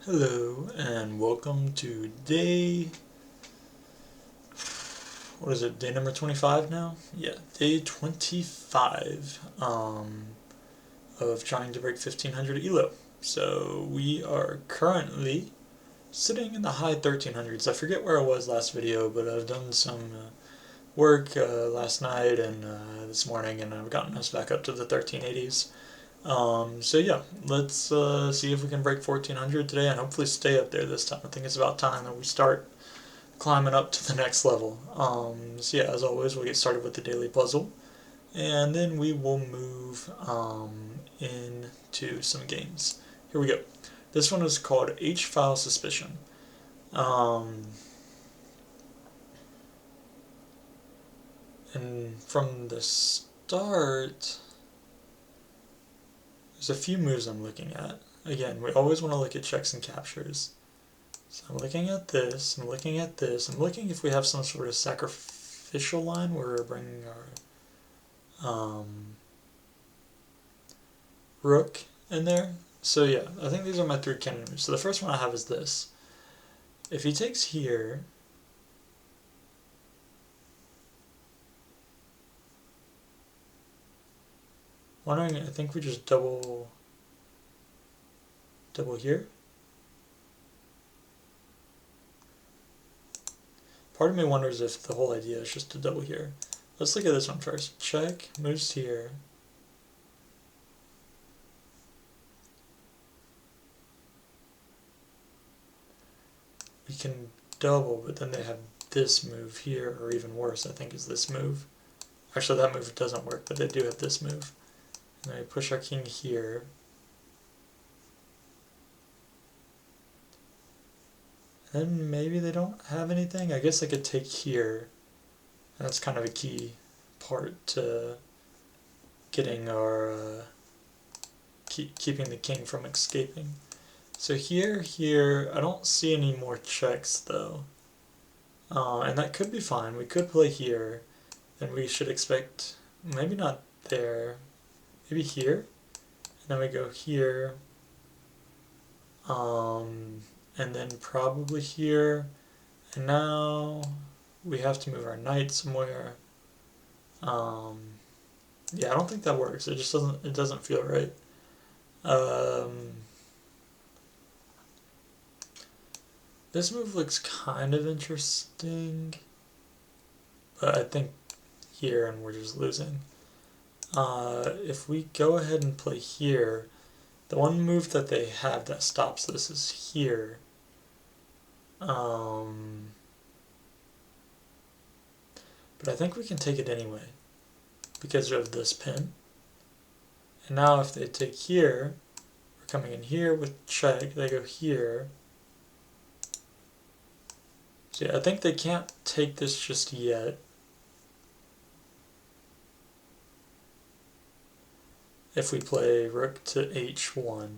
Hello and welcome to what is it, day number 25 now? Yeah, day 25 of trying to break 1500 ELO. So we are currently sitting in the high 1300s. I forget where I was last video, but I've done some work last night and this morning, and I've gotten us back up to the 1380s. So yeah, let's see if we can break 1400 today and hopefully stay up there this time. I think it's about time that we start climbing up to the next level. So yeah, as always, we'll get started with the daily puzzle, and then we will move into some games. Here we go. This one is called H-File Suspicion. And from the start, there's a few moves I'm looking at. Again, we always want to look at checks and captures. So I'm looking at this, I'm looking at this, I'm looking if we have some sort of sacrificial line where we're bringing our rook in there. So yeah, I think these are my three cannon moves. So the first one I have is this. If he takes here, wondering, I think we just double here. Part of me wonders if the whole idea is just to double here. Let's look at this one first. Check, moves here. We can double, but then they have this move here, or even worse, I think, is this move. Actually, that move doesn't work, but they do have this move. And then we push our king here. And maybe they don't have anything. I guess I could take here. And that's kind of a key part to getting our keeping the king from escaping. So here, I don't see any more checks though. And that could be fine. We could play here. Then we should expect, maybe not there, maybe here. And then we go here. And then probably here. And now we have to move our knight somewhere. Yeah, I don't think that works. It just doesn't feel right. This move looks kind of interesting, but I think here and we're just losing. If we go ahead and play here, the one move that they have that stops this is here. But I think we can take it anyway because of this pin. And now if they take here, we're coming in here with check, they go here. So yeah, I think they can't take this just yet. If we play rook to h1,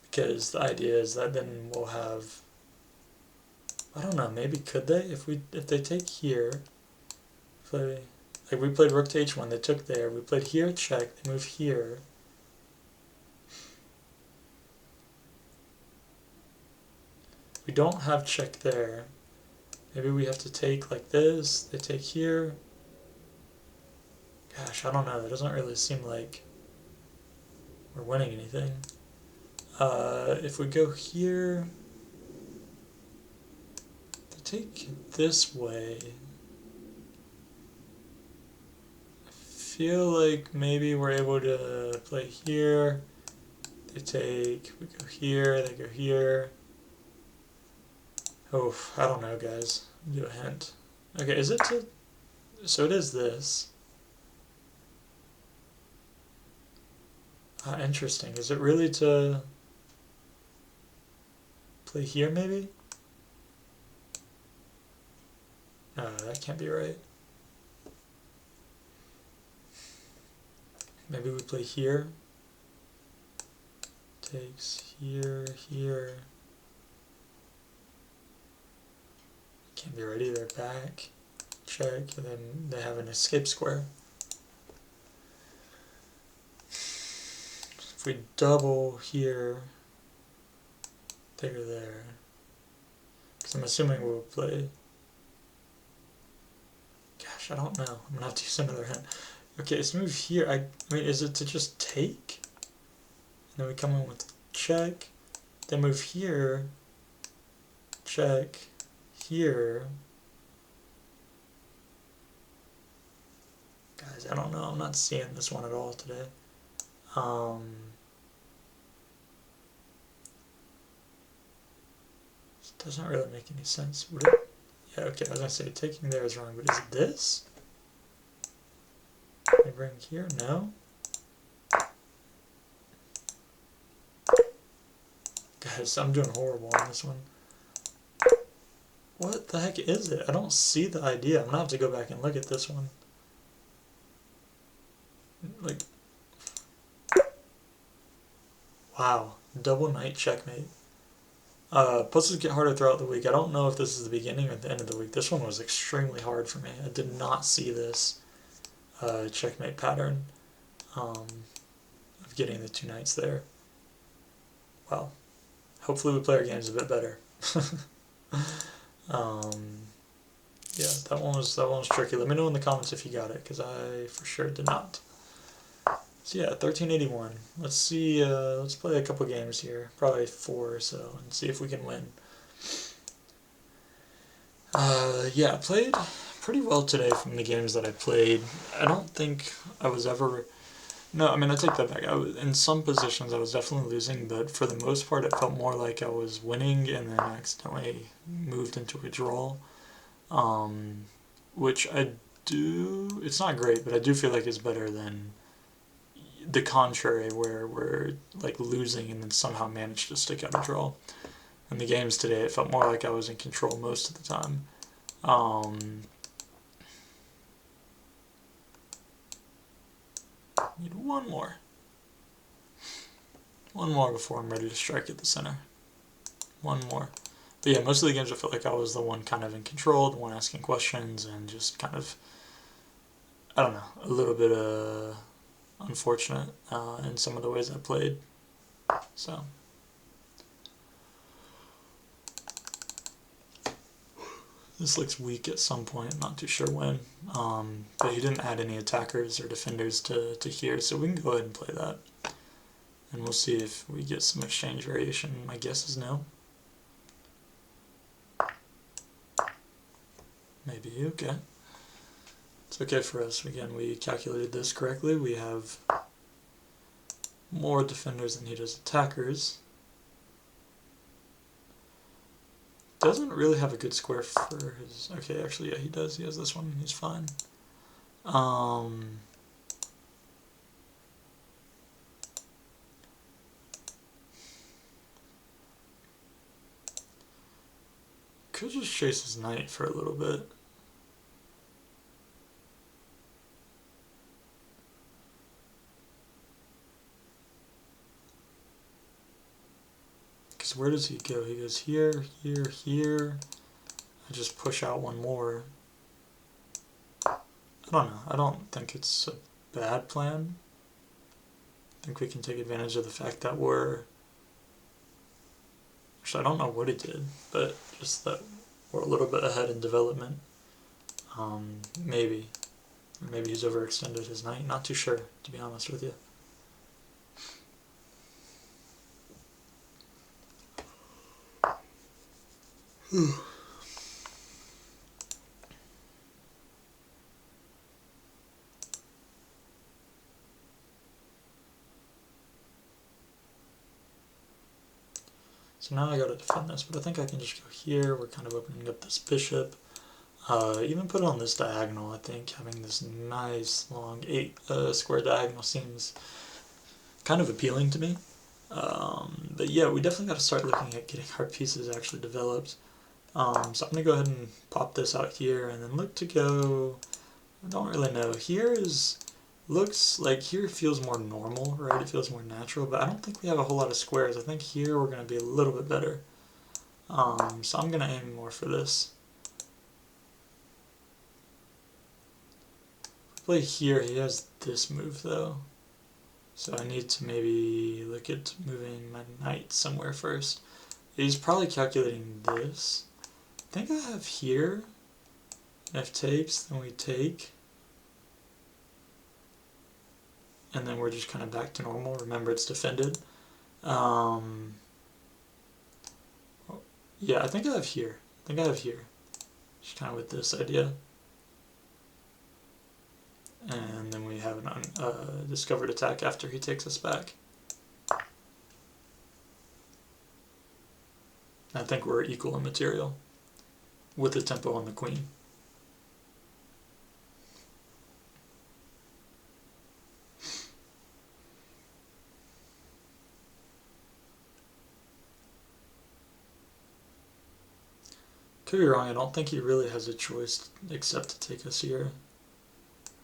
because the idea is that then we'll have, I don't know, maybe could they? If they take here, like we played rook to h1, they took there, we played here, check, they move here. We don't have check there. Maybe we have to take like this, they take here. Gosh, I don't know, that doesn't really seem like we're winning anything. If we go here, to take this way, I feel like maybe we're able to play here. They take, we go here, they go here. Oh, I don't know, guys. I'll give a hint. Okay, is it to, so it is this. Interesting. Is it really to play here, maybe? No, that can't be right. Maybe we play here. Takes here, here. Can't be right either. Back, check, and then they have an escape square. If we double here, take her there. Because I'm assuming we'll play... Gosh, I don't know. I'm gonna have to use another hint. Okay, let's move here. I mean, is it to just take? And then we come in with check. Then move here. Check. Here. Guys, I don't know. I'm not seeing this one at all today. This doesn't really make any sense. Would it? Yeah, okay, I was gonna say taking there is wrong, but is it this? Can I bring here? No. Guys, I'm doing horrible on this one. What the heck is it? I don't see the idea. I'm gonna have to go back and look at this one. Like, wow, double knight checkmate. Puzzles get harder throughout the week. I don't know if this is the beginning or the end of the week. This one was extremely hard for me. I did not see this checkmate pattern of getting the 2 knights there. Well, hopefully we play our games a bit better. Yeah, that one was tricky. Let me know in the comments if you got it, because I for sure did not. So yeah, 1381. Let's see, let's play a couple games here, probably 4 or so, and see if we can win. Yeah, I played pretty well today from the games that I played. I don't think I was ever... No, I mean, I take that back. In some positions I was definitely losing, but for the most part it felt more like I was winning and then accidentally moved into a draw. Which I do... It's not great, but I do feel like it's better than the contrary, where we're like losing and then somehow managed to stick out a draw. In the games today, it felt more like I was in control most of the time. Need one more. One more before I'm ready to strike at the center. One more. But yeah, most of the games I felt like I was the one kind of in control, the one asking questions, and just kind of, I don't know, a little bit unfortunate in some of the ways I played. So. This looks weak at some point, not too sure when. But he didn't add any attackers or defenders to here, so we can go ahead and play that. And we'll see if we get some exchange variation. My guess is no. Maybe, okay. It's okay for us. Again, we calculated this correctly. We have more defenders than he does attackers. Doesn't really have a good square for his... Okay, actually, yeah, he does. He has this one. He's fine. Could just chase his knight for a little bit. Because where does he go? He goes here, here, here. I just push out one more. I don't know. I don't think it's a bad plan. I think we can take advantage of the fact that we're... Actually, I don't know what he did, but just that we're a little bit ahead in development. Maybe. Maybe he's overextended his knight. Not too sure, to be honest with you. So now I gotta defend this, but I think I can just go here. We're kind of opening up this bishop. Even put it on this diagonal. I think having this nice long 8 square diagonal seems kind of appealing to me. But yeah, we definitely gotta start looking at getting our pieces actually developed. So I'm gonna go ahead and pop this out here and then look to go... I don't really know. Here looks like here feels more normal, right? It feels more natural, but I don't think we have a whole lot of squares. I think here we're going to be a little bit better. So I'm going to aim more for this. Play here, he has this move though. So I need to maybe look at moving my knight somewhere first. He's probably calculating this. I think I have here, if takes, then we take. And then we're just kind of back to normal. Remember, it's defended. Yeah, I think I have here. Just kind of with this idea. And then we have an discovered attack after he takes us back. I think we're equal in material with the tempo on the queen. Could be wrong, I don't think he really has a choice except to take us here.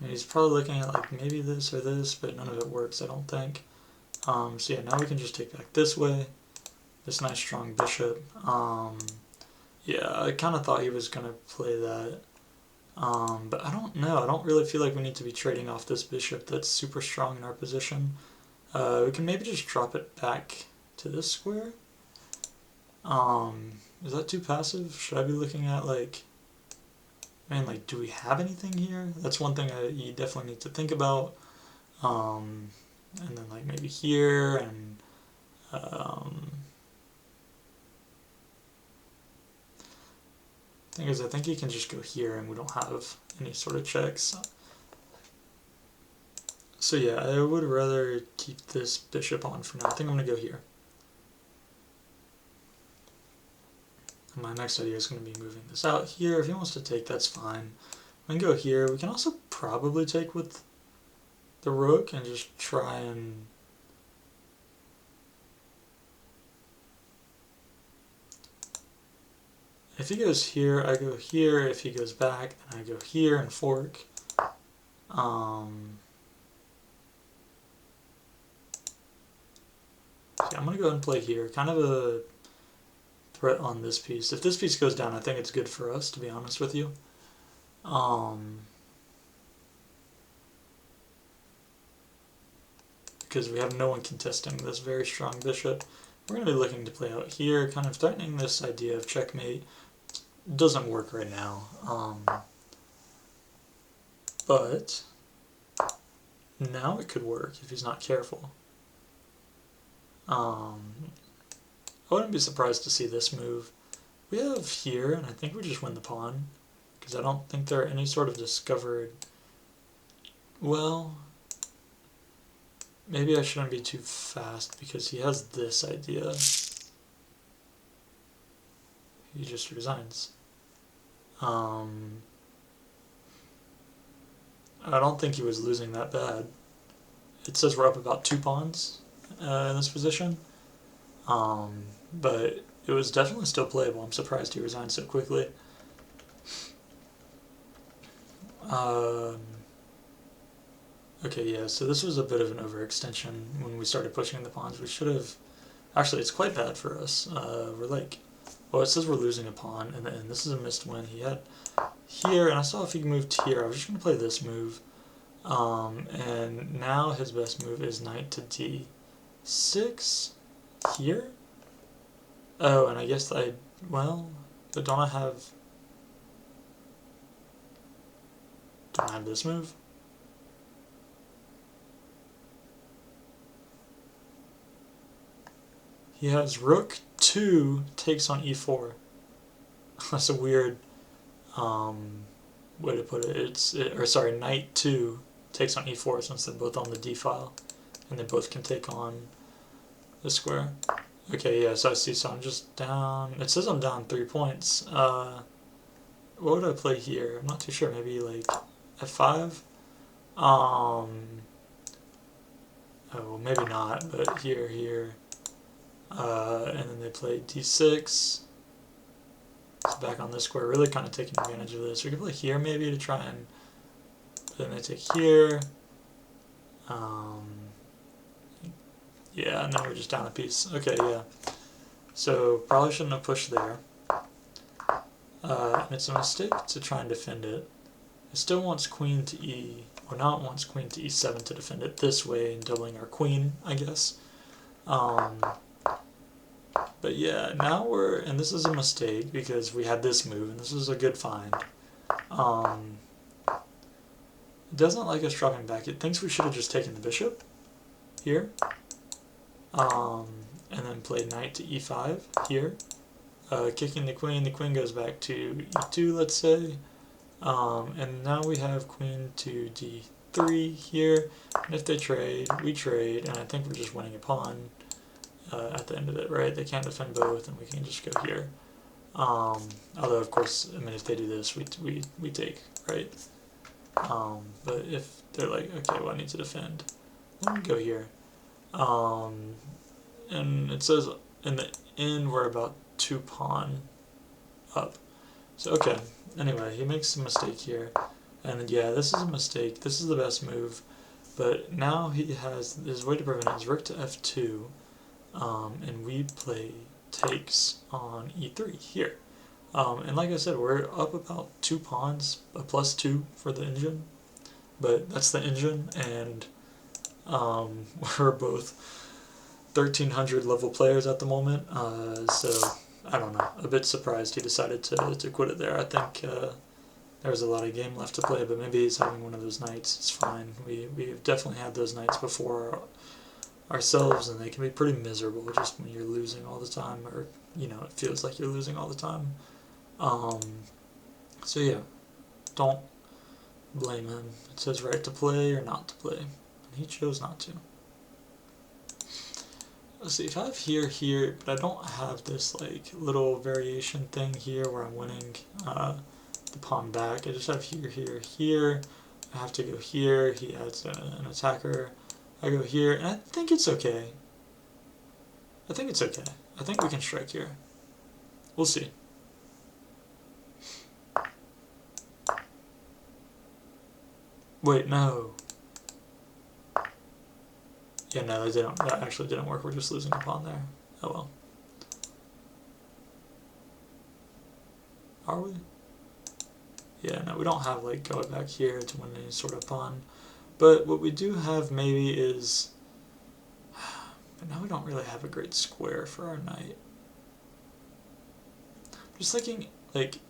And he's probably looking at like maybe this or this, but none of it works, I don't think. So yeah, now we can just take back this way. This nice strong bishop. Yeah, I kind of thought he was going to play that. But I don't know. I don't really feel like we need to be trading off this bishop that's super strong in our position. We can maybe just drop it back to this square. Is that too passive? Should I be looking at like... Man, like, do we have anything here? That's one thing you definitely need to think about. And then like maybe here and... Thing is, I think he can just go here and we don't have any sort of checks. So yeah, I would rather keep this bishop on for now. I think I'm going to go here. And my next idea is going to be moving this out here. If he wants to take, that's fine. We can go here. We can also probably take with the rook and just try and... If he goes here, I go here. If he goes back, then I go here and fork. Yeah, I'm going to go ahead and play here. Kind of a threat on this piece. If this piece goes down, I think it's good for us, to be honest with you. Because we have no one contesting this very strong bishop. We're going to be looking to play out here, kind of threatening this idea of checkmate. Doesn't work right now. But now it could work if he's not careful. I wouldn't be surprised to see this move. We have here, and I think we just win the pawn, because I don't think there are any sort of discovered... Well, maybe I shouldn't be too fast, because he has this idea. He just resigns. I don't think he was losing that bad. It says we're up about 2 pawns in this position. But it was definitely still playable. I'm surprised he resigned so quickly. Okay, yeah, so this was a bit of an overextension when we started pushing the pawns. We should have... Actually, it's quite bad for us. We're like... Well, it says we're losing a pawn, and this is a missed win. He had here, and I saw if he moved here. I was just going to play this move. And now his best move is knight to d6 here. Oh, and I guess well, but don't I have this move? He has rook 2 takes on e4. That's a weird way to put it. Or sorry, knight 2 takes on e4 since they're both on the d file, and they both can take on the square. Okay, yeah, so I see. So I'm just down. It says I'm down 3 points. What would I play here? I'm not too sure. Maybe like f5. Oh, well, maybe not. But here. And then they play d6. It's back on this square, really kind of taking advantage of this. We could play here maybe to try and... Then they take here. Yeah, and then we're just down a piece. Okay, yeah. So probably shouldn't have pushed there. And it's a mistake to try and defend it. It still wants queen to e... Or now it wants queen to e7 to defend it this way and doubling our queen, I guess. But yeah, now we're, and this is a mistake because we had this move, and this is a good find. It doesn't like us dropping back. It thinks we should have just taken the bishop here. And then played knight to e5 here. Kicking the queen goes back to e2, let's say. And now we have queen to d3 here. And if they trade, we trade, and I think we're just winning a pawn at the end of it, right? They can't defend both, and we can just go here. Although, of course, I mean, if they do this, we take, right? But if they're like, okay, well, I need to defend, let me go here. And it says in the end we're about 2 pawn up. So, okay, anyway, he makes a mistake here. And yeah, this is a mistake. This is the best move. But now he has his way to prevent it is rook to f2. And we play takes on e3 here. And like I said, we're up about 2 pawns, a +2 for the engine. But that's the engine, and we're both 1300 level players at the moment. So I don't know, a bit surprised he decided to quit it there. I think there was a lot of game left to play, but maybe he's having one of those nights. It's fine. We've definitely had those nights before ourselves, and they can be pretty miserable just when you're losing all the time, or you know, it feels like you're losing all the time. So yeah, don't blame him. It's his right to play or not to play, and he chose not to. Let's see, if I have here, but I don't have this like little variation thing here where I'm winning the pawn back. I just have here. I have to go here. He adds an attacker. I go here, and I think it's okay. I think we can strike here. We'll see. Wait, no. Yeah, no, that actually didn't work. We're just losing a pawn there. Oh well. Are we? Yeah, no, we don't have like going back here to win any sort of pawn. But what we do have maybe is, but now we don't really have a great square for our knight. Just thinking like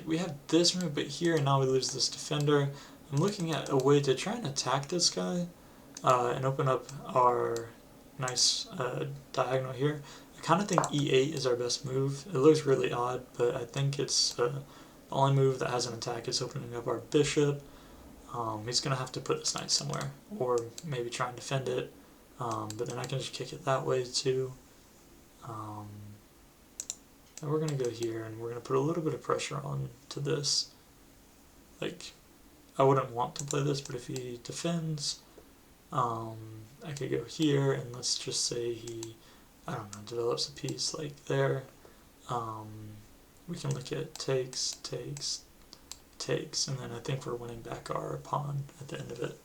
we have this move, but here and now we lose this defender. I'm looking at a way to try and attack this guy and open up our nice diagonal here. I kind of think e8 is our best move. It looks really odd, but I think it's the only move that has an attack is opening up our bishop. He's going to have to put this knight somewhere, or maybe try and defend it, but then I can just kick it that way too. And we're going to go here, and we're going to put a little bit of pressure on to this. Like, I wouldn't want to play this, but if he defends, I could go here, and let's just say he, I don't know, develops a piece like there. We can look at takes, and then I think we're winning back our pawn at the end of it.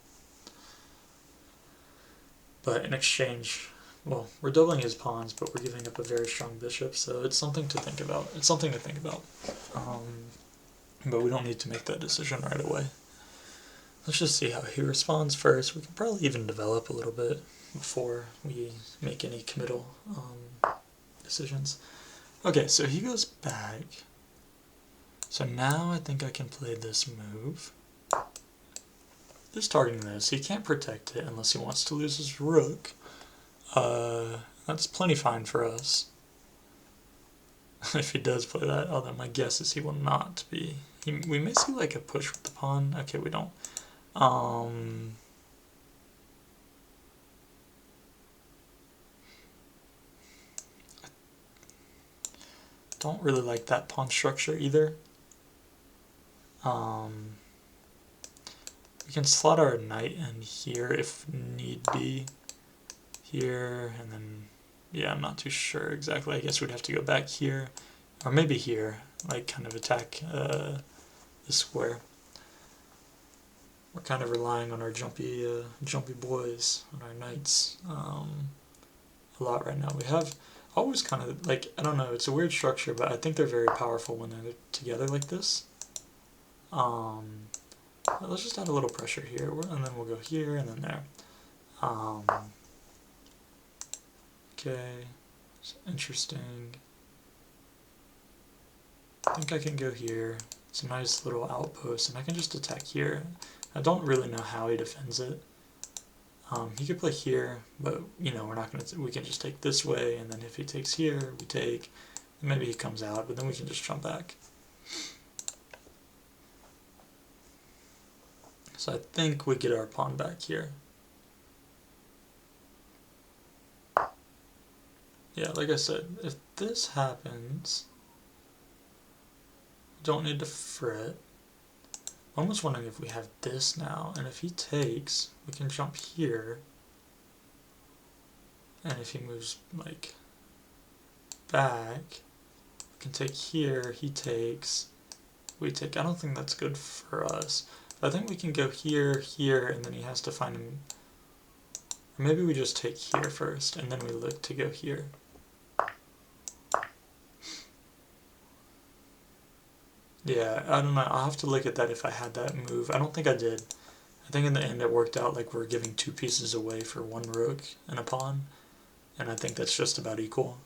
But in exchange, well, we're doubling his pawns, but we're giving up a very strong bishop, so it's something to think about. But we don't need to make that decision right away. Let's just see how he responds first. We can probably even develop a little bit before we make any committal decisions. Okay, so he goes back. So now I think I can play this move. Just targeting this. He can't protect it unless he wants to lose his rook. That's plenty fine for us. If he does play that, although my guess is he will not be. We may see like a push with the pawn. Okay, we don't. Don't really like that pawn structure either. We can slot our knight in here if need be. Here, and then, yeah, I'm not too sure exactly. I guess we'd have to go back here, or maybe here, like kind of attack the square. We're kind of relying on our jumpy boys, on our knights, a lot right now. We have always kind of, like, I don't know, it's a weird structure, but I think they're very powerful when they're together like this. Let's just add a little pressure here, and then we'll go here, and then there. Okay, It's interesting. I think I can go here. It's a nice little outpost, and I can just attack here. I don't really know how he defends it. He could play here, but you know, we're not gonna. We can just take this way, and then if he takes here, we take. And maybe he comes out, but then we can just jump back. So I think we get our pawn back here. Yeah, like I said, if this happens, don't need to fret. I'm almost wondering if we have this now, and if he takes, we can jump here, and if he moves like back, we can take here, he takes, we take. I don't think that's good for us. But I think we can go here, here, and then he has to find him. Or maybe we just take here first, and then we look to go here. Yeah, I don't know. I'll have to look at that if I had that move. I don't think I did. I think in the end it worked out like we're giving 2 pieces away for 1 rook and a pawn. And I think that's just about equal.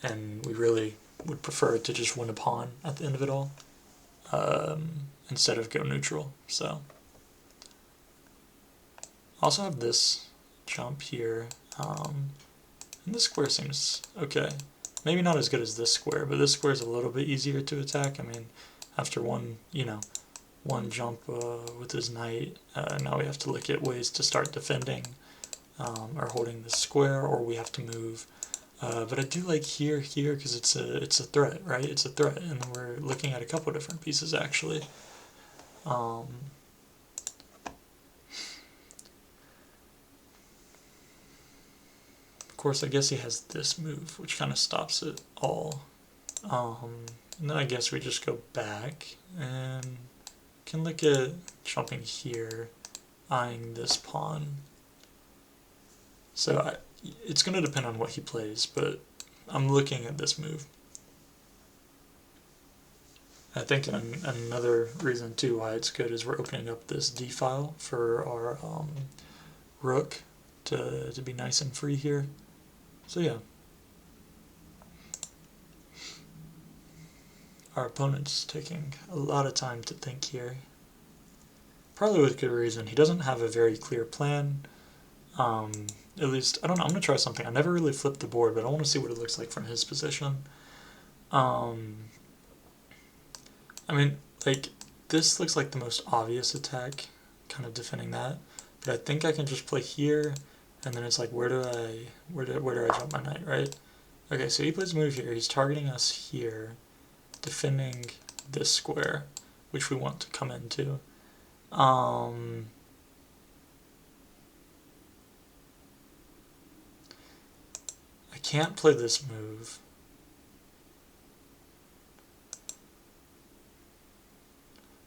And we really would prefer to just win a pawn at the end of it all. Instead of go neutral. So I also have this jump here. And this square seems okay. Maybe not as good as this square, but this square is a little bit easier to attack. I mean, after one jump with his knight, now we have to look at ways to start defending or holding this square, or we have to move. But I do like here, because it's a threat, right? It's a threat, and then we're looking at a couple different pieces actually. Of course, I guess he has this move, which kind of stops it all. And then I guess we just go back and can look at jumping here, eyeing this pawn. So it's going to depend on what he plays, but I'm looking at this move. I think another reason too why it's good is we're opening up this D file for our rook to be nice and free here. So yeah, our opponent's taking a lot of time to think here. Probably with good reason. He doesn't have a very clear plan. At least, I don't know, I'm going to try something. I never really flipped the board, but I want to see what it looks like from his position. I mean, like, this looks like the most obvious attack, kind of defending that. But I think I can just play here, and then it's like, where do I jump my knight, right? Okay, so he plays a move here. He's targeting us here, defending this square, which we want to come into. I can't play this move.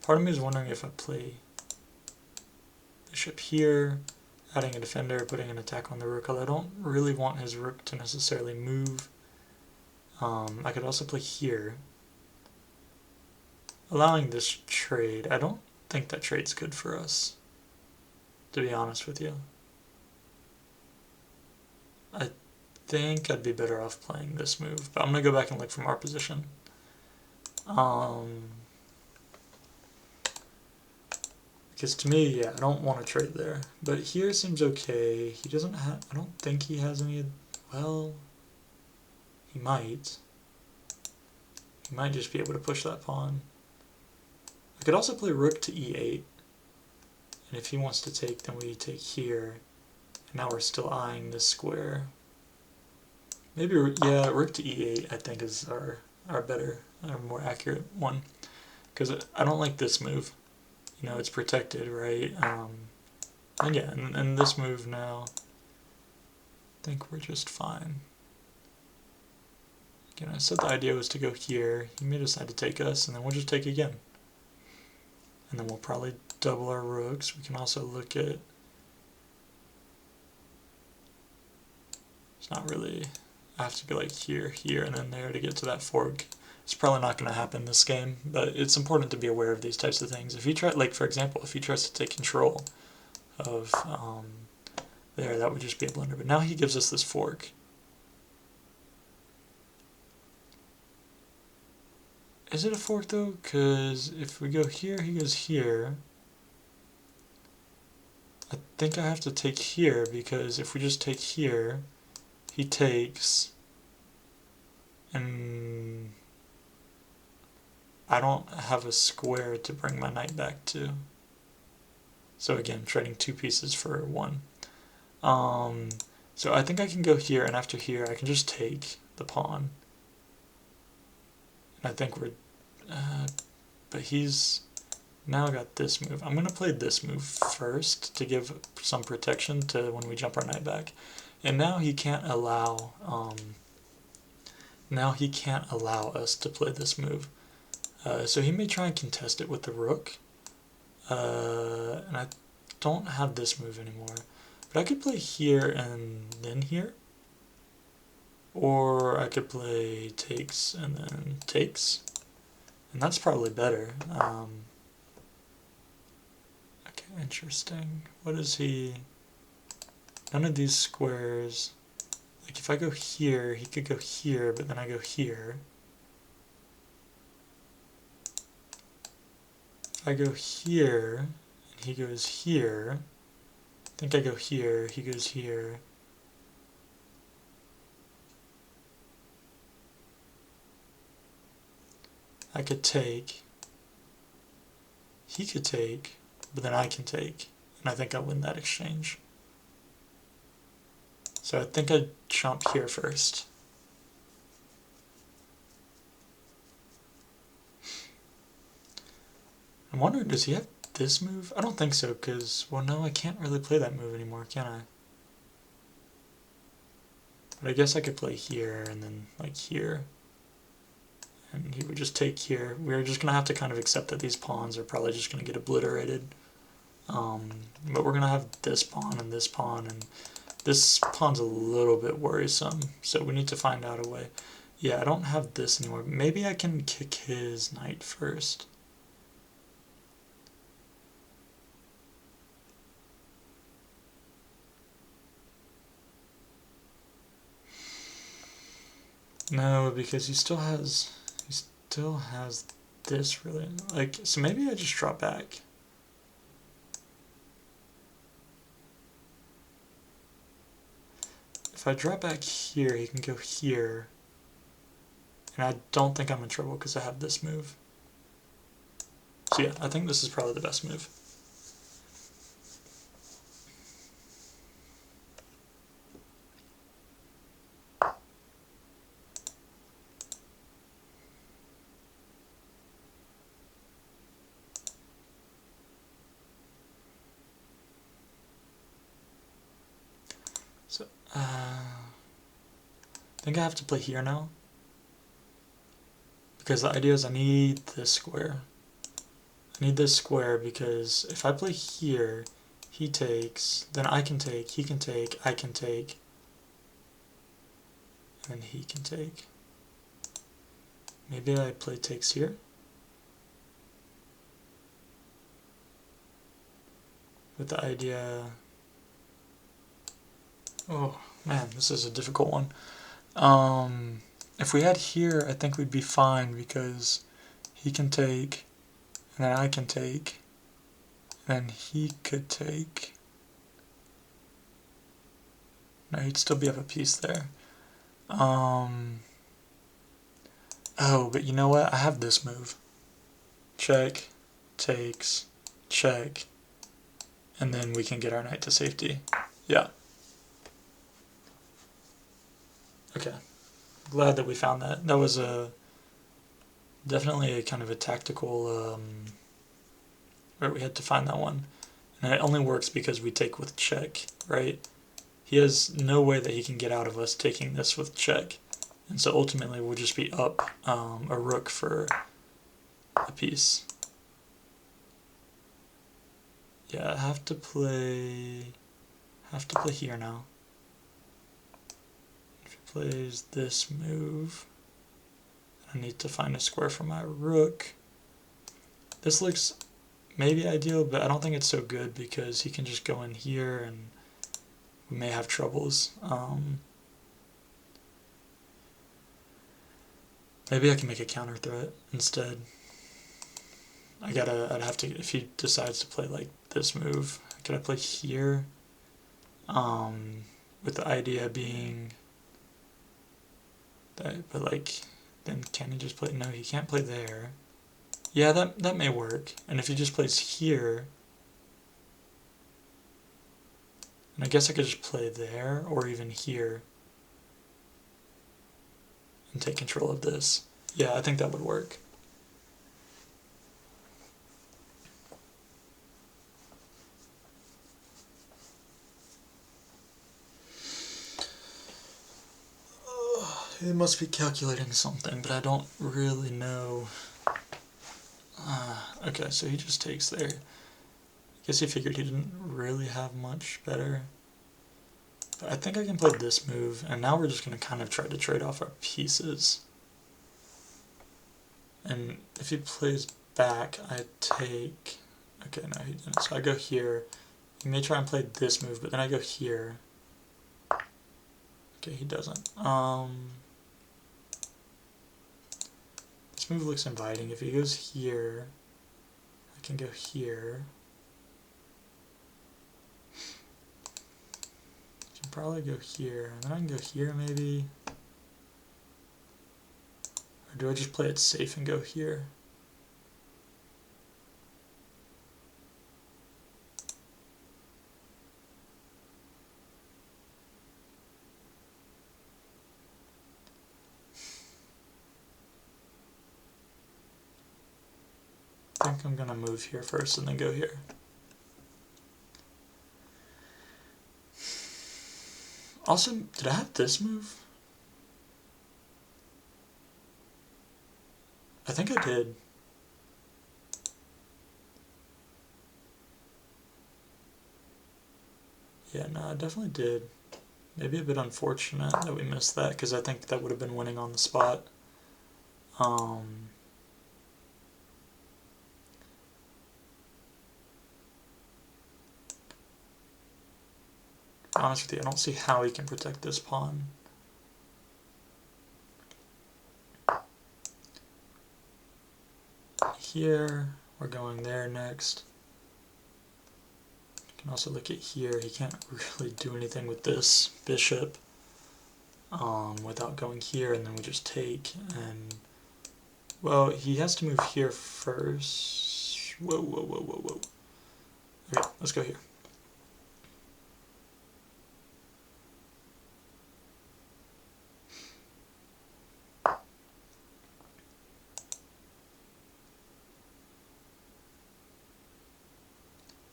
Part of me is wondering if I play bishop here, adding a defender, putting an attack on the rook, although I don't really want his rook to necessarily move. I could also play here, allowing this trade. I don't think that trade's good for us, to be honest with you. I think I'd be better off playing this move, but I'm going to go back and look from our position. Because to me, yeah, I don't want to trade there. But here seems okay. He doesn't have, I don't think he has any, well, he might. He might just be able to push that pawn. I could also play rook to e8. And if he wants to take, then we take here. And now we're still eyeing this square. Maybe, yeah, rook to e8 I think is our better, our more accurate one. Because I don't like this move. You know, it's protected, right? And yeah, and this move now, I think we're just fine. Again, I said the idea was to go here. He may decide to take us, and then we'll just take again. And then we'll probably double our rooks. We can also look at... It's not really... I have to go like here, here, and then there to get to that fork. It's probably not going to happen this game, but it's important to be aware of these types of things. If he try, like for example, if he tries to take control of there, that would just be a blunder. But now he gives us this fork, is it a fork though? Because if we go here, he goes here. I think I have to take here, because if we just take here, he takes, and I don't have a square to bring my knight back to. So again, trading 2 pieces for 1. So I think I can go here, and after here I can just take the pawn. And I think we're, but he's now got this move. I'm going to play this move first to give some protection to when we jump our knight back. And now he can't allow, us to play this move. So he may try and contest it with the rook. And I don't have this move anymore. But I could play here and then here. Or I could play takes and then takes. And that's probably better. Okay, interesting. What is he? None of these squares. Like if I go here, he could go here, but then I go here. If I go here, and he goes here, I think I go here, he goes here. I could take, he could take, but then I can take, and I think I'll win that exchange. So I think I'd jump here first. I'm wondering, does he have this move? I don't think so, because, well, no, I can't really play that move anymore, can I? But I guess I could play here, and then, like, here. And he would just take here. We're just going to have to kind of accept that these pawns are probably just going to get obliterated. But we're going to have this pawn, and this pawn's a little bit worrisome, so we need to find out a way. Yeah, I don't have this anymore. Maybe I can kick his knight first. No, because he still has this really, like, so maybe I just drop back. If I drop back here, he can go here, and I don't think I'm in trouble because I have this move. So yeah, I think this is probably the best move. So, I think I have to play here now, because the idea is I need this square. I need this square because if I play here, he takes, then I can take, he can take, I can take, and then he can take. Maybe I play takes here. With the idea, oh man, this is a difficult one. If we had here, I think we'd be fine because he can take, and then I can take, and then he could take. No, he'd still be up a piece there. Oh, but you know what? I have this move. Check, takes, check, and then we can get our knight to safety. Yeah. Okay. Glad that we found that. That was definitely a kind of a tactical, where we had to find that one. And it only works because we take with check, right? He has no way that he can get out of us taking this with check. And so ultimately we'll just be up a rook for a piece. Yeah, I have to play here now. If he plays this move, I need to find a square for my rook. This looks maybe ideal, but I don't think it's so good because he can just go in here and we may have troubles. Maybe I can make a counter threat instead. I'd have to, if he decides to play like this move, could I play here? With the idea being that, but like, then can he just play, no, he can't play there. Yeah, that may work. And if he just plays here, and I guess I could just play there, or even here, and take control of this. Yeah, I think that would work. It must be calculating something, but I don't really know. Okay, so he just takes there. I guess he figured he didn't really have much better. But I think I can play this move, and now we're just going to kind of try to trade off our pieces. And if he plays back, I take... Okay, no, he didn't. So I go here. He may try and play this move, but then I go here. Okay, he doesn't. This move looks inviting. If he goes here, I can go here. I can probably go here, and then I can go here maybe. Or do I just play it safe and go here? I think I'm gonna move here first and then go here. Also, did I have this move? I think I did. Yeah, no, I definitely did. Maybe a bit unfortunate that we missed that, because I think that would have been winning on the spot. Honest with you, I don't see how he can protect this pawn. Here, we're going there next. You can also look at here, he can't really do anything with this bishop without going here, and then we just take, and well, he has to move here first. Whoa, whoa, whoa, whoa, whoa. Okay, let's go here.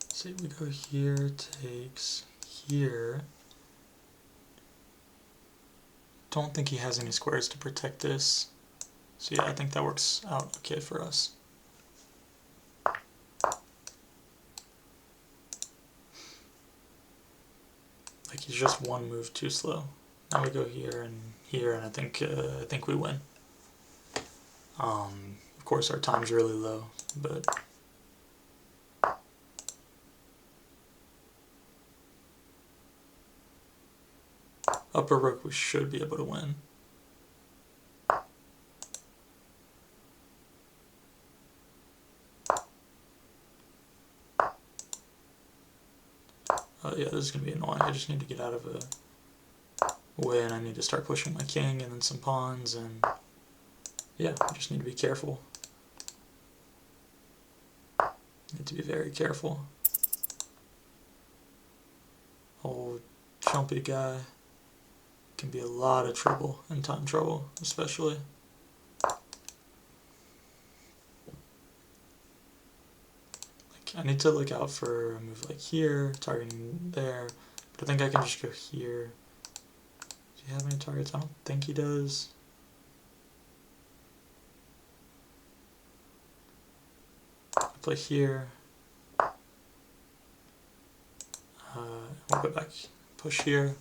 See, we go here, takes here. Don't think he has any squares to protect this. So yeah, I think that works out okay for us. Like, he's just one move too slow. Now we go here, and I think we win. Of course, our time's really low, but upper rook we should be able to win. Yeah, this is going to be annoying. I just need to get out of a way, and I need to start pushing my king and then some pawns, and yeah, I just need to be careful. Need to be very careful. Old chumpy guy can be a lot of trouble, and time trouble especially. I need to look out for a move like here, targeting there, but I think I can just go here. Does he have any targets? I don't think he does. I'll play here. We'll go back, push here.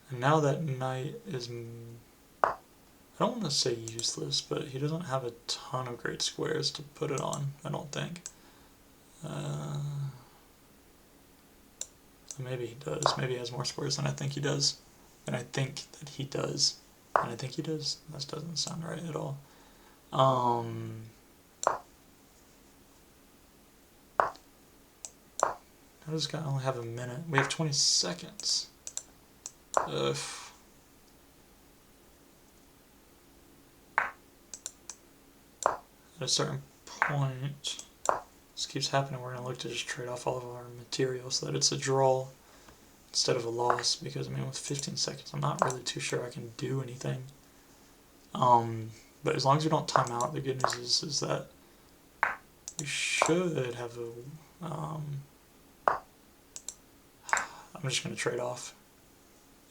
And now that knight is, I don't want to say useless, but he doesn't have a ton of great squares to put it on, I don't think. So maybe he does. Maybe he has more squares than I think he does. And I think that he does. And I think he does. That doesn't sound right at all. How does this guy only have a minute? We have 20 seconds. Ugh. At a certain point, this keeps happening, we're going to look to just trade off all of our material so that it's a draw instead of a loss, because I mean with 15 seconds I'm not really too sure I can do anything. But as long as we don't time out, the good news is that we should have a I'm just going to trade off.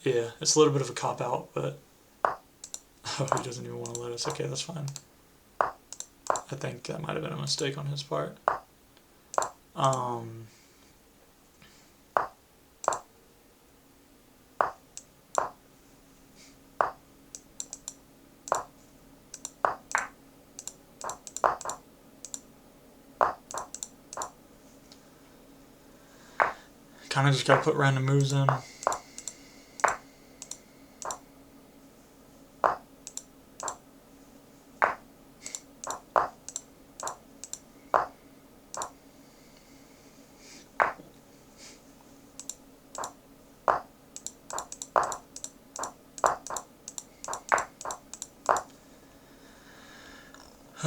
Yeah, it's a little bit of a cop-out, but oh, he doesn't even want to let us. Okay, that's fine. I think that might have been a mistake on his part. Kind of just gotta put random moves in.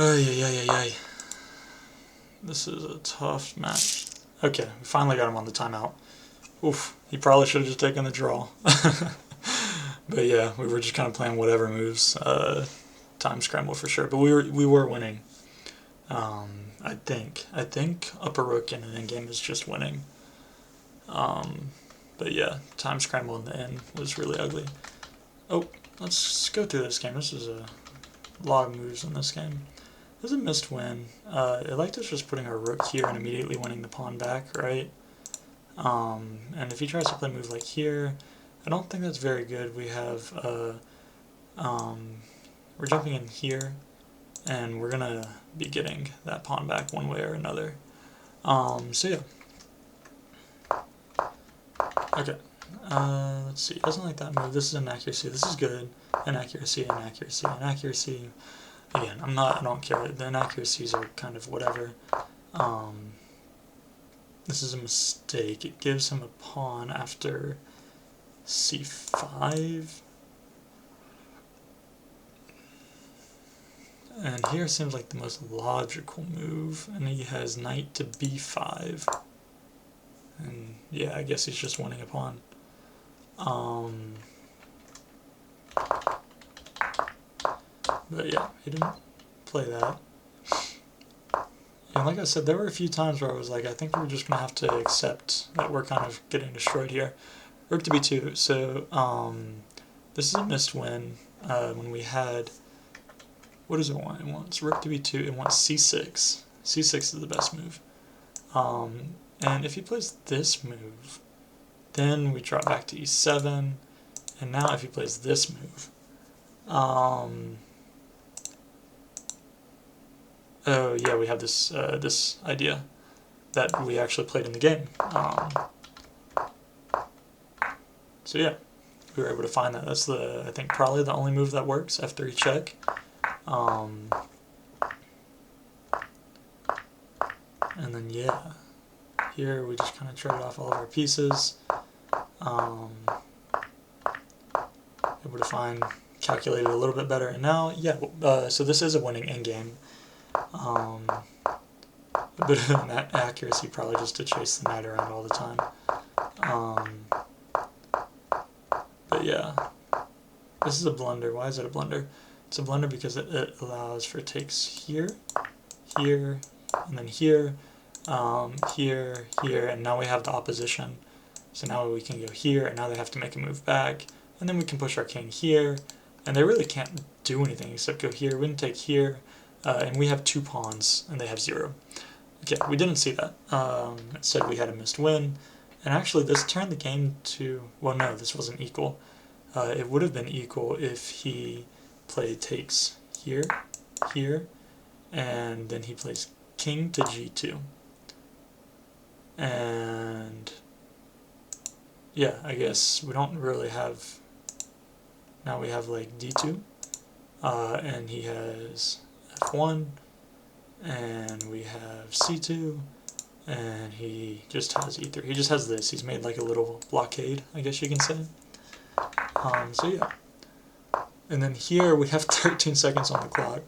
Ay. This is a tough match. Okay, we finally got him on the timeout. Oof, he probably should have just taken the draw. But yeah, we were just kind of playing whatever moves. Time scramble for sure, but we were winning. I think upper rook in an endgame is just winning. But yeah, time scramble in the end was really ugly. Oh, let's go through this game. This is a lot of moves in this game. This is a missed win. I liked us just putting our rook here and immediately winning the pawn back, right? And if he tries to play a move like here, I don't think that's very good. We have, we're jumping in here, and we're gonna be getting that pawn back one way or another. So yeah. Okay. Let's see. Doesn't like that move. This is inaccuracy. This is good. Inaccuracy. Again, I don't care. The inaccuracies are kind of whatever. This is a mistake. It gives him a pawn after c5. And here seems like the most logical move. And he has knight to b5. And yeah, I guess he's just winning a pawn. But yeah, he didn't play that. And like I said, there were a few times where I was like, I think we're just going to have to accept that we're kind of getting destroyed here. Rook to b2, so this is a missed win when we had, what does it want? It wants rook to b2, it wants c6. c6 is the best move. And if he plays this move, then we drop back to e7, and now if he plays this move, oh yeah, we have this this idea that we actually played in the game. So yeah, we were able to find that. That's I think probably the only move that works. F3 check. And then yeah, here we just kind of trade off all of our pieces. Able to calculate it a little bit better, and now yeah. So this is a winning endgame. A bit of an accuracy probably just to chase the knight around all the time. But yeah, this is a blunder. Why is it a blunder? It's a blunder because it allows for takes here, here, and then here, here, here, and now we have the opposition. So now we can go here, and now they have to make a move back, and then we can push our king here, and they really can't do anything except go here. We can take here, and we have 2 pawns, and they have 0. Okay, we didn't see that. It said we had a missed win, and actually this turned the game to, well no, this wasn't equal. It would have been equal if he played takes here, here, and then he plays king to g2. And yeah, I guess we don't really have, now we have like d2, and he has f1, and we have c2, and he just has e3. He just has this. He's made like a little blockade, I guess you can say. So yeah. And then here we have 13 seconds on the clock.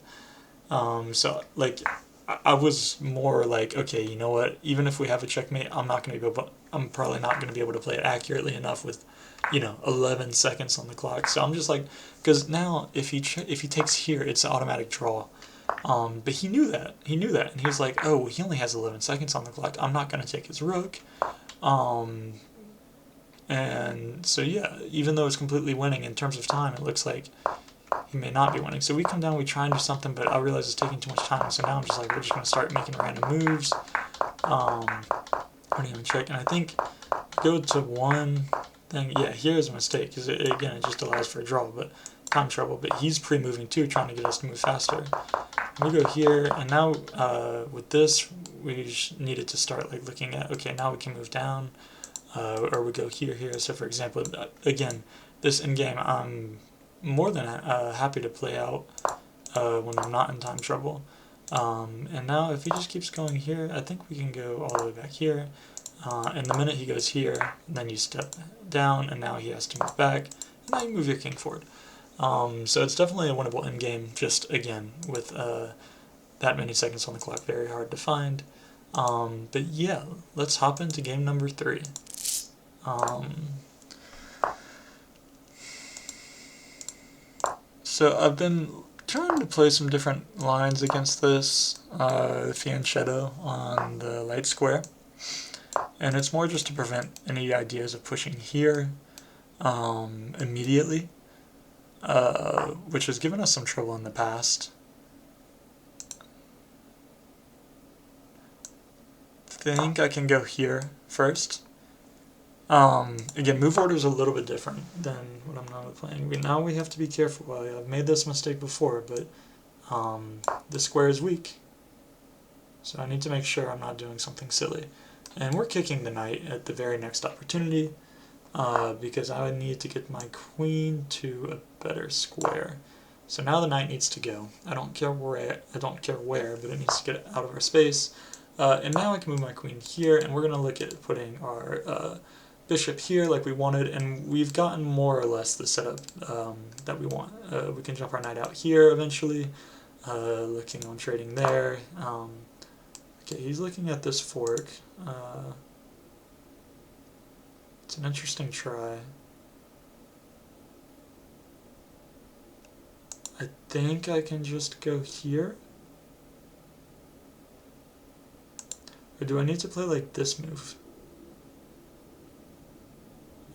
So like I was more like, okay, you know what? Even if we have a checkmate, I'm not going to go. But I'm probably not going to be able to play it accurately enough with, 11 seconds on the clock. So I'm just like, because now if he takes here, it's an automatic draw. But he knew that. He knew that, and he was like, oh, he only has 11 seconds on the clock. I'm not going to take his rook. And so yeah, even though it's completely winning in terms of time, it looks like he may not be winning. So we come down, we try and do something, but I realize it's taking too much time. So now I'm just like, we're just going to start making random moves. Don't even check. And I think go to one thing. Yeah, here's a mistake because again, it just allows for a draw, but time trouble. But he's pre-moving too, trying to get us to move faster. We go here, and now with this, we needed to start like looking at, okay, now we can move down, or we go here. So for example, again, this in game, I'm more than happy to play out when I'm not in time trouble. And now if he just keeps going here, I think we can go all the way back here. And the minute he goes here, then you step down, and now he has to move back, and now you move your king forward. So it's definitely a winnable endgame, just again, with that many seconds on the clock, very hard to find. But yeah, let's hop into game number 3. So I've been trying to play some different lines against this fianchetto on the light square, and it's more just to prevent any ideas of pushing here immediately, which has given us some trouble in the past. I think I can go here first. Again, move order is a little bit different than what I'm normally playing. Now we have to be careful. I've made this mistake before, but the square is weak. So I need to make sure I'm not doing something silly. And we're kicking the knight at the very next opportunity because I need to get my queen to a better square. So now the knight needs to go. I don't care where, but it needs to get out of our space. And now I can move my queen here, and we're going to look at putting our bishop here like we wanted, and we've gotten more or less the setup that we want. We can jump our knight out here eventually, looking on trading there. Okay, he's looking at this fork. It's an interesting try. I think I can just go here. Or do I need to play like this move?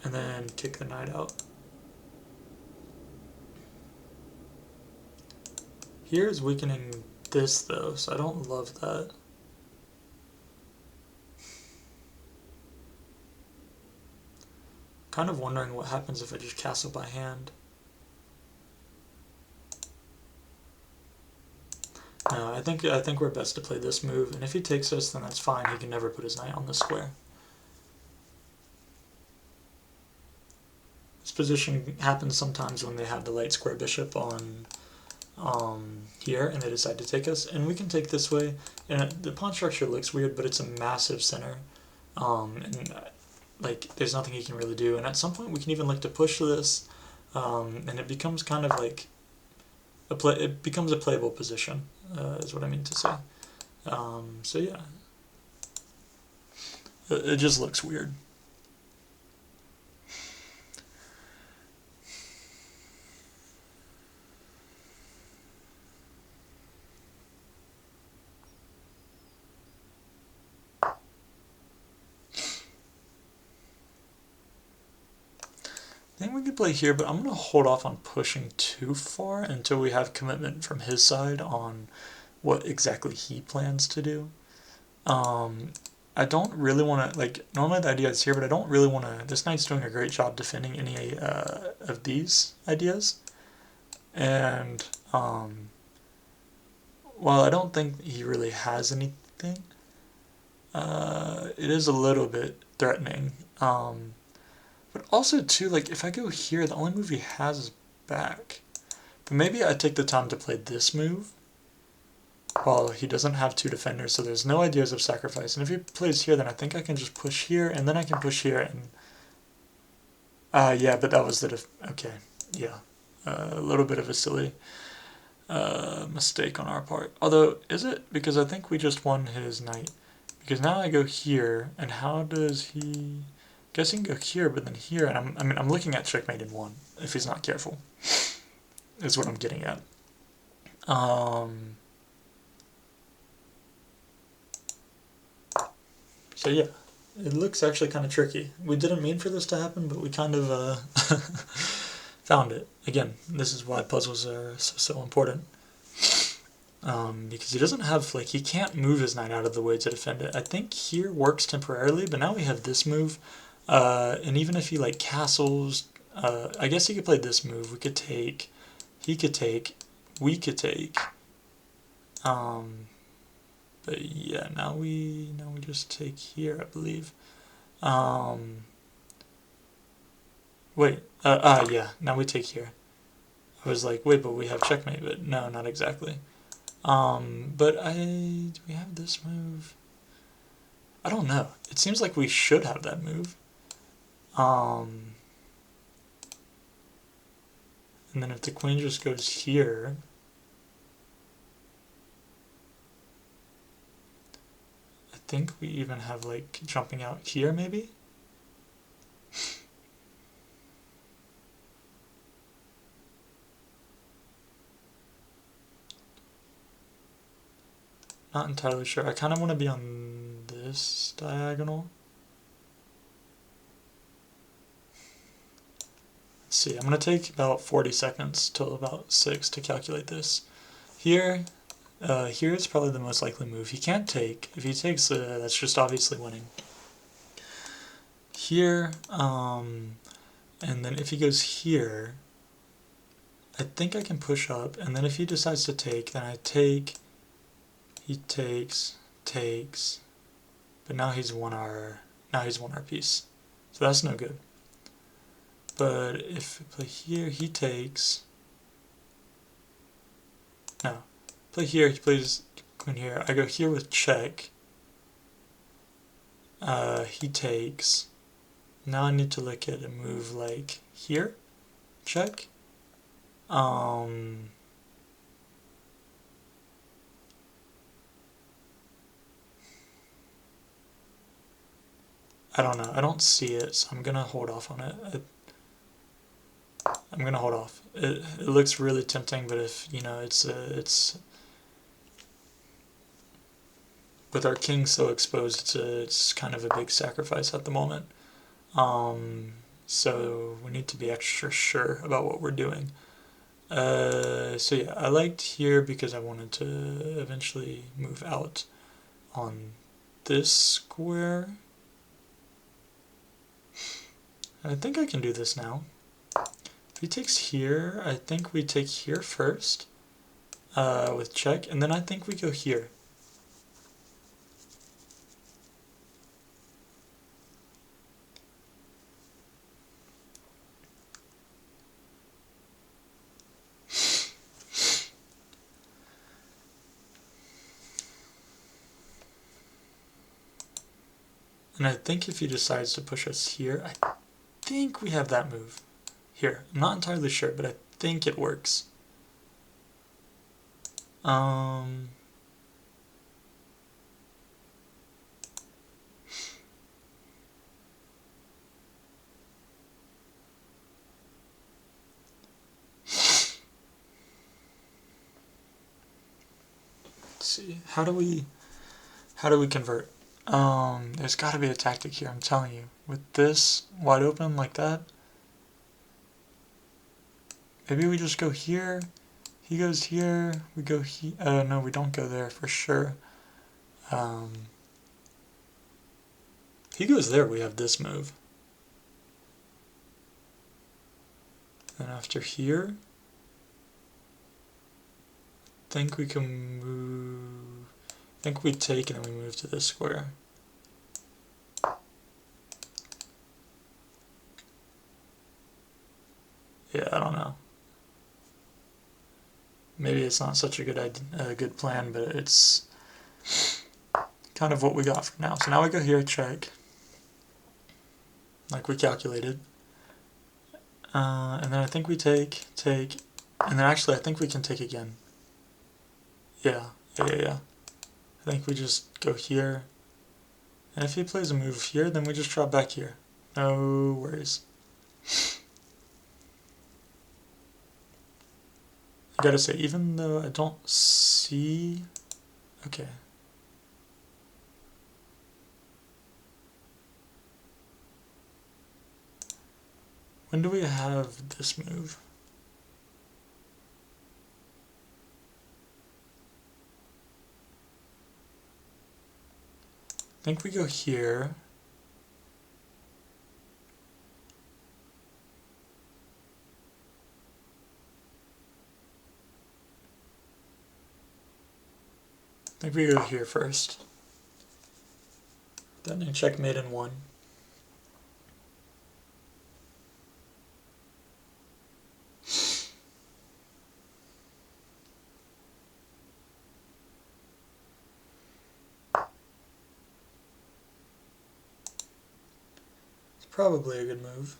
And then kick the knight out. Here is weakening this though, so I don't love that. Kind of wondering what happens if I just castle by hand. No, I think we're best to play this move, and if he takes us, then that's fine. He can never put his knight on this square. This position happens sometimes when they have the light square bishop on here, and they decide to take us, and we can take this way. And the pawn structure looks weird, but it's a massive center, and like there's nothing he can really do. And at some point, we can even look to push this, and it becomes kind of like it becomes a playable position, is what I mean to say. So yeah, it just looks weird. I think we could play here, but I'm going to hold off on pushing too far until we have commitment from his side on what exactly he plans to do. I don't really want to, like, normally the idea is here, but I don't really want to, this knight's doing a great job defending any of these ideas. And while I don't think he really has anything, it is a little bit threatening. But also too, like if I go here, the only move he has is back. But maybe I take the time to play this move while he doesn't have two defenders, so there's no ideas of sacrifice. And if he plays here, then I think I can just push here, and then I can push here, and yeah, but that was the okay, yeah, a little bit of a silly mistake on our part. Although, is it? Because I think we just won his knight. Because now I go here, and how does he? I guess he can go here, but then here, and I'm looking at checkmate in one if he's not careful. Is what I'm getting at. So yeah, it looks actually kind of tricky. We didn't mean for this to happen, but we kind of found it. Again, this is why puzzles are so important. Because he doesn't have, like, he can't move his knight out of the way to defend it. I think here works temporarily, but now we have this move. And even if he, like, castles, I guess he could play this move. We could take, he could take, we could take. But yeah, now we just take here, I believe. Wait, yeah, now we take here. I was like, wait, but we have checkmate, but no, not exactly. But do we have this move? I don't know. It seems like we should have that move. And then if the queen just goes here, I think we even have, like, jumping out here, maybe? Not entirely sure. I kind of want to be on this diagonal. Let's see, I'm going to take about 40 seconds till about 6 to calculate this. Here is probably the most likely move. He can't take. If he takes, that's just obviously winning. Here, and then if he goes here, I think I can push up, and then if he decides to take, then I take, he takes, but now he's won our piece. So that's no good. But if we play here, he takes, no, play here, he plays queen here, I go here with check, he takes, now I need to look at a move like here, check, I don't know, I don't see it, so I'm gonna hold off on it. I'm gonna hold off. It looks really tempting, but if, you know, it's with our king so exposed, it's kind of a big sacrifice at the moment. So we need to be extra sure about what we're doing. So yeah, I liked here because I wanted to eventually move out on this square. I think I can do this now. If he takes here, I think we take here first with check, and then I think we go here. And I think if he decides to push us here, I think we have that move here. I'm not entirely sure, but I think it works. Let's see. How do we convert? There's got to be a tactic here, I'm telling you. With this wide open like that, maybe we just go here, he goes here, we go here, no, we don't go there for sure. He goes there, we have this move. And after here, I think we can move, I think we take and then we move to this square. yeah, I don't know. Maybe it's not such a good plan, but it's kind of what we got for now. So now we go here, check, like we calculated. And then I think we take, and then actually I think we can take again. Yeah. I think we just go here. And if he plays a move here, then we just drop back here. No worries. I gotta say, even though I don't see... Okay. When do we have this move? I think we go here. I think we go here first. Then I checkmate in one. It's probably a good move.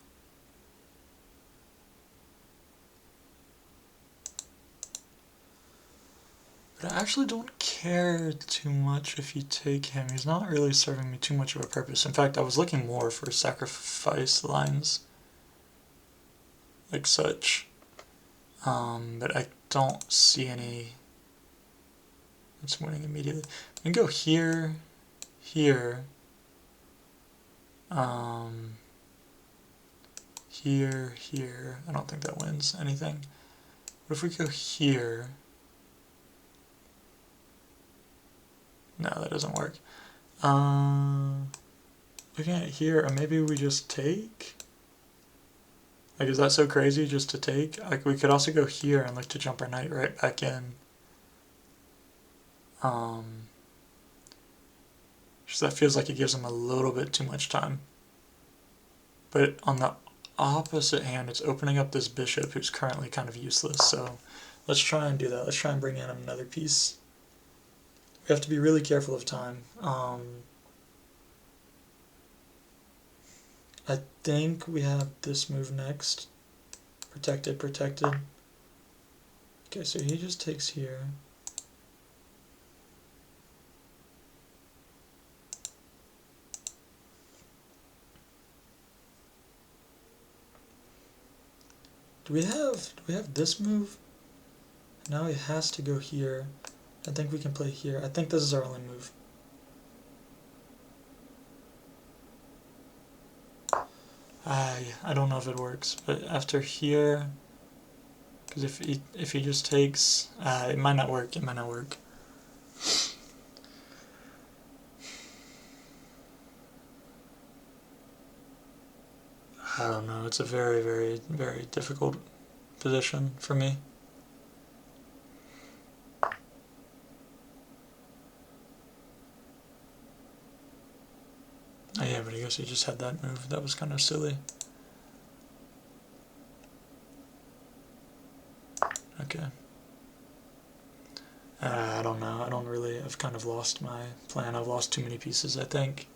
But I actually don't care too much if you take him. He's not really serving me too much of a purpose. In fact, I was looking more for sacrifice lines. Like such. But I don't see any. It's winning immediately. We can go here, here, here. I don't think that wins anything. What if we go here? No, that doesn't work. Looking at here, or maybe we just take? Like, is that so crazy just to take? Like, we could also go here and look to jump our knight right back in. So that feels like it gives them a little bit too much time. But on the opposite hand, it's opening up this bishop who's currently kind of useless. So let's try and do that. Let's try and bring in another piece. We have to be really careful of time. I think we have this move next. Protected. Okay, so he just takes here. Do we have this move? Now he has to go here. I think we can play here. I think this is our only move. I don't know if it works, but after here, because if he just takes, it might not work. I don't know. It's a very, very, very difficult position for me. Oh yeah, but I guess he just had that move. That was kind of silly. Okay. I don't know. I've kind of lost my plan. I've lost too many pieces, I think.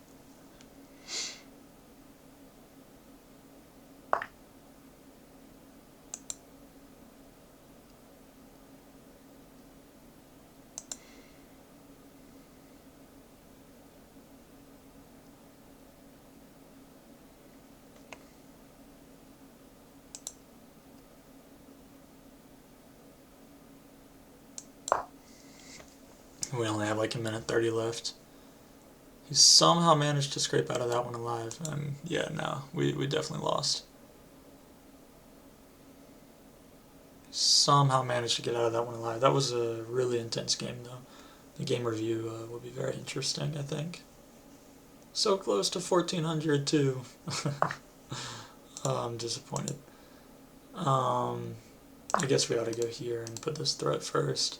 We only have like a minute 30 left. He somehow managed to scrape out of that one alive. Yeah, no, we definitely lost. Somehow managed to get out of that one alive. That was a really intense game, though. The game review will be very interesting, I think. So close to 1400 too. I'm disappointed. I guess we ought to go here and put this threat first.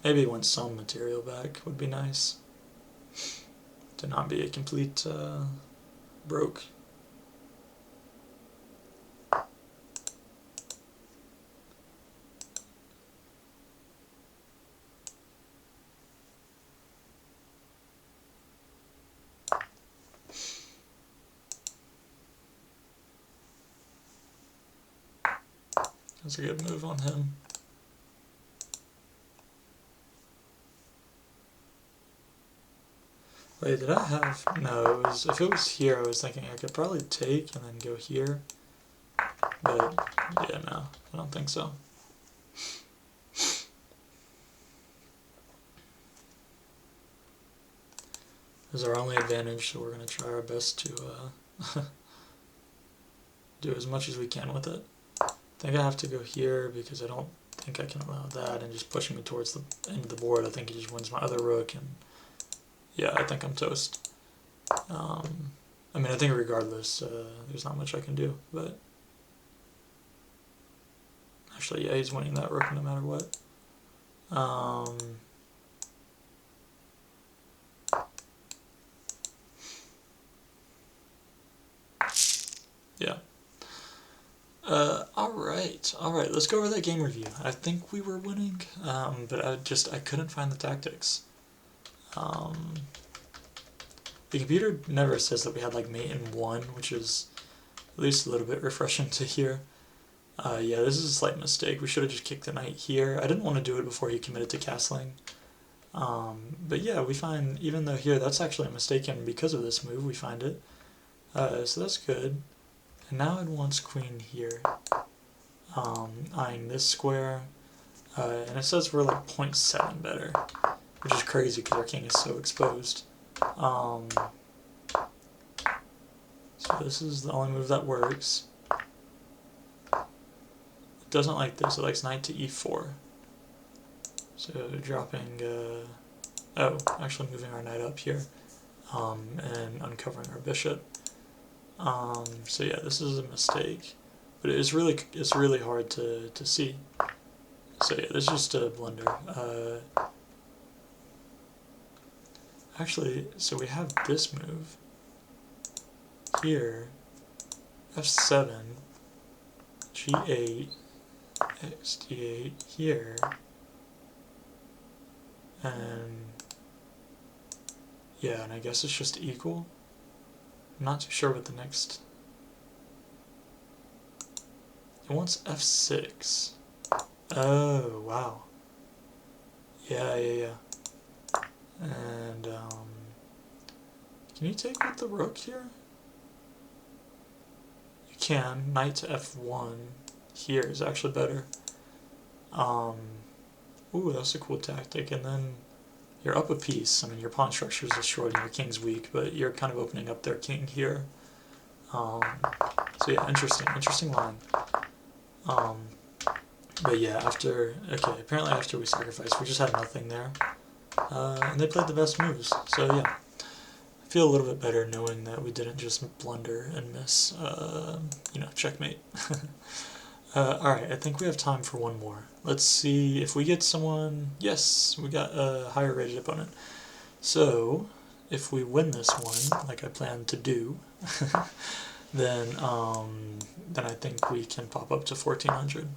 Maybe win some material back would be nice. To not be a complete broke. That's a good move on him. Wait, did I have... No, it was, if it was here, I was thinking I could probably take and then go here. But, yeah, no, I don't think so. This is our only advantage, so we're going to try our best to do as much as we can with it. I think I have to go here because I don't think I can allow that, and just pushing me towards the end of the board, I think he just wins my other rook, and yeah, I think I'm toast. I mean, I think regardless, there's not much I can do, but actually, yeah, he's winning that rook no matter what. Yeah. Alright, let's go over that game review. I think we were winning, but I couldn't find the tactics. The computer never says that we had like mate in 1, which is at least a little bit refreshing to hear. Yeah, this is a slight mistake. We should have just kicked the knight here. I didn't want to do it before he committed to castling. But yeah, we find, even though here that's actually a mistake, and because of this move we find it. So that's good. And now it wants queen here. Eyeing this square. And it says we're like 0.7 better, which is crazy because our king is so exposed. So this is the only move that works. It doesn't like this, it likes knight to e4. So dropping, actually moving our knight up here, and uncovering our bishop. So yeah, this is a mistake, but it's really hard to see. So yeah, this is just a blunder. Actually, so we have this move here, f7, g8, xd8 here, and yeah, and I guess it's just equal. I'm not too sure what the next... It wants f6. Oh, wow. Yeah. And, can you take with the rook here? You can. Knight to f1 here is actually better. Ooh, that's a cool tactic. And then you're up a piece. I mean, your pawn structure is destroyed and your king's weak, but you're kind of opening up their king here. So yeah, interesting line. But yeah, apparently after we sacrificed, we just had nothing there. And they played the best moves, so yeah. I feel a little bit better knowing that we didn't just blunder and miss, checkmate. Alright, I think we have time for one more. Let's see if we get someone... Yes, we got a higher rated opponent. So, if we win this one, like I plan to do, then I think we can pop up to 1400.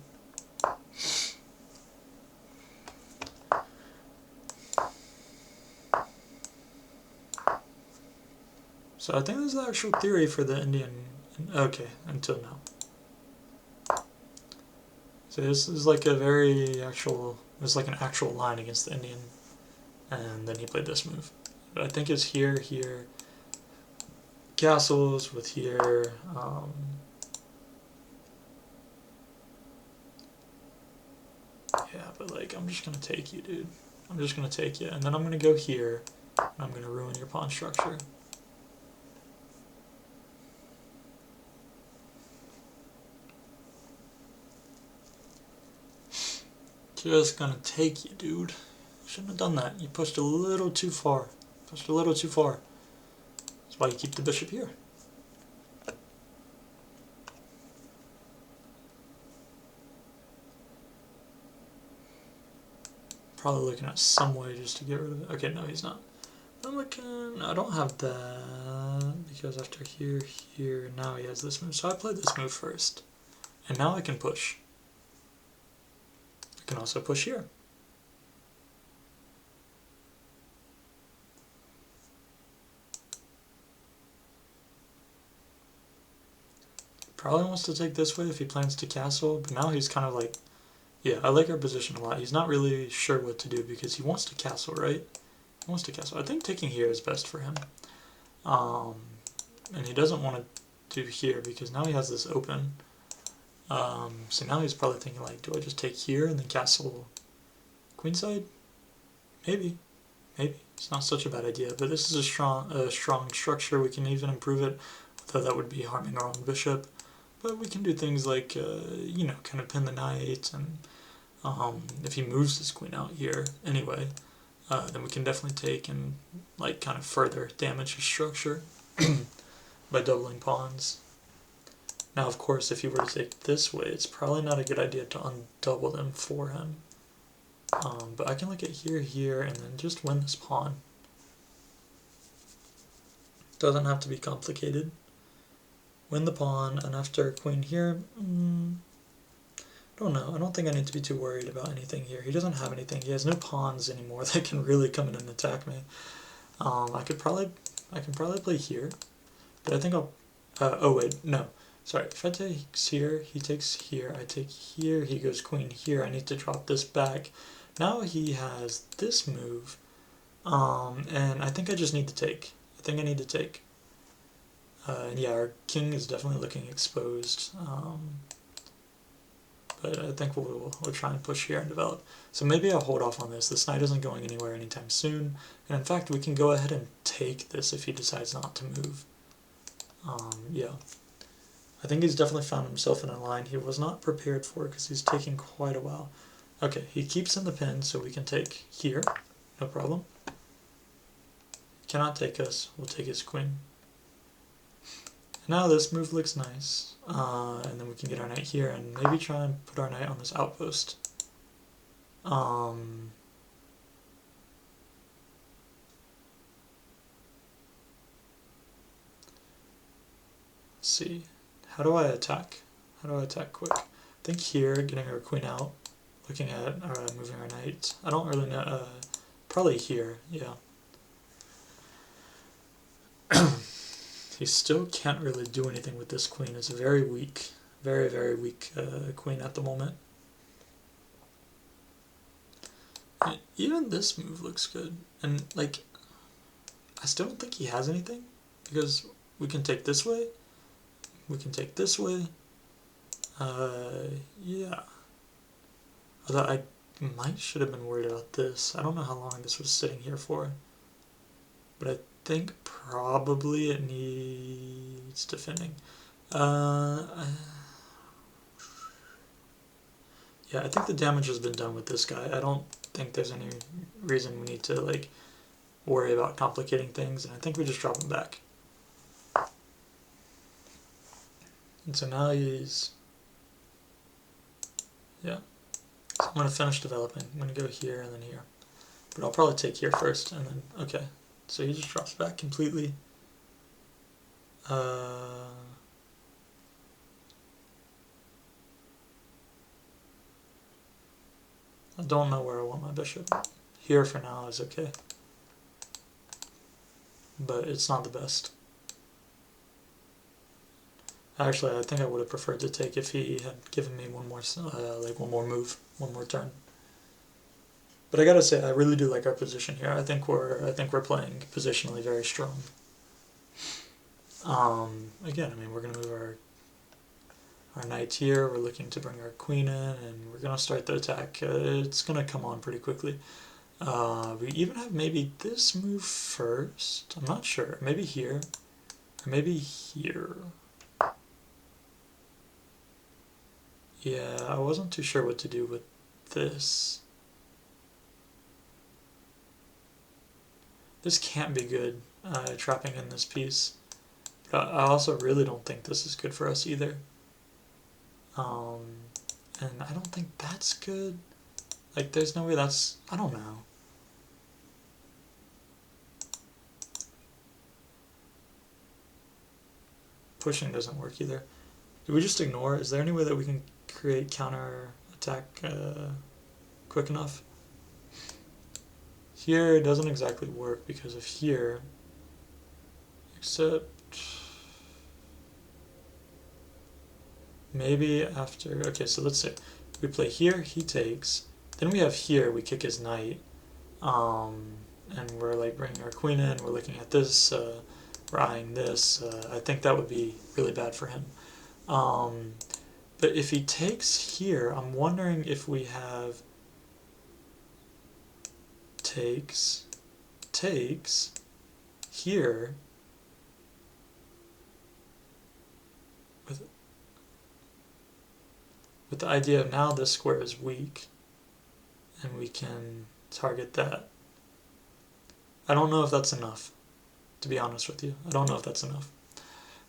So I think this is the actual theory for the Indian... Okay, until now. So this is like it's like an actual line against the Indian. And then he played this move. But I think it's here, castles with here, yeah, but like, I'm just gonna take you, dude. I'm just gonna take you, and then I'm gonna go here, and I'm gonna ruin your pawn structure. Just gonna take you, dude. Shouldn't have done that. You pushed a little too far. That's why you keep the bishop here. Probably looking at some way just to get rid of it. Okay, no, he's not. I don't have that, because after here, now he has this move. So I played this move first. And now I can push. I can also push here. Probably wants to take this way if he plans to castle, but now he's kind of like, yeah, I like our position a lot. He's not really sure what to do because he wants to castle, right? He wants to castle. I think taking here is best for him. Um, and he doesn't want to do here because now he has this open. So now he's probably thinking like, do I just take here and then castle queenside? Maybe, maybe. It's not such a bad idea, but this is a strong structure. We can even improve it, though that would be harming our own bishop. But we can do things like, you know, kind of pin the knight, and if he moves his queen out here anyway, then we can definitely take and like kind of further damage his structure by doubling pawns. Now, of course, if you were to take this way, it's probably not a good idea to undouble them for him. But I can look at here, here, and then just win this pawn. Doesn't have to be complicated. Win the pawn, and after queen here, I don't know. I don't think I need to be too worried about anything here. He doesn't have anything. He has no pawns anymore that can really come in and attack me. I can probably play here, but I think I'll. Oh wait, no. Sorry. If I take here, he takes here. I take here. He goes queen here. I need to drop this back. Now he has this move, and I think I just need to take. I think I need to take. And yeah, our king is definitely looking exposed. But I think we'll try and push here and develop. So maybe I'll hold off on this. This knight isn't going anywhere anytime soon. And in fact, we can go ahead and take this if he decides not to move. Yeah. I think he's definitely found himself in a line he was not prepared for because he's taking quite a while. Okay, he keeps in the pin, so we can take here. No problem. Cannot take us. We'll take his queen. Now this move looks nice, and then we can get our knight here and maybe try and put our knight on this outpost. Let's see, how do I attack? How do I attack quick? I think here, getting our queen out, looking at moving our knight. I don't really know, probably here, yeah. He still can't really do anything with this queen. It's a very weak, very, very weak queen at the moment. And even this move looks good. And, like, I still don't think he has anything. Because we can take this way. We can take this way. Yeah. Although I should have been worried about this. I don't know how long this was sitting here for. But I think probably it needs defending. Yeah, I think the damage has been done with this guy. I don't think there's any reason we need to like worry about complicating things, and I think we just drop him back. And so now he's, yeah. So I'm gonna finish developing. I'm gonna go here and then here, but I'll probably take here first, and then okay. So he just drops back completely. I don't know where I want my bishop. Here for now is okay. But it's not the best. Actually, I think I would have preferred to take if he had given me one more move, one more turn. But I gotta say, I really do like our position here. I think we're playing positionally very strong. Again, I mean, we're gonna move our knight here. We're looking to bring our queen in, and we're gonna start the attack. It's gonna come on pretty quickly. We even have maybe this move first. I'm not sure. Maybe here, or maybe here. Yeah, I wasn't too sure what to do with this. This can't be good, trapping in this piece. But I also really don't think this is good for us either. And I don't think that's good. Like, there's no way that's... I don't know. Pushing doesn't work either. Do we just ignore? Is there any way that we can create counter attack quick enough? Here it doesn't exactly work because of here, except maybe after, okay, so let's say we play here, he takes, then we have here, we kick his knight, and we're like bringing our queen in, we're looking at this, we're eyeing this. I think that would be really bad for him. But if he takes here, I'm wondering if we have takes here with the idea of now this square is weak and we can target that. I don't know if that's enough, to be honest with you. I don't know if that's enough.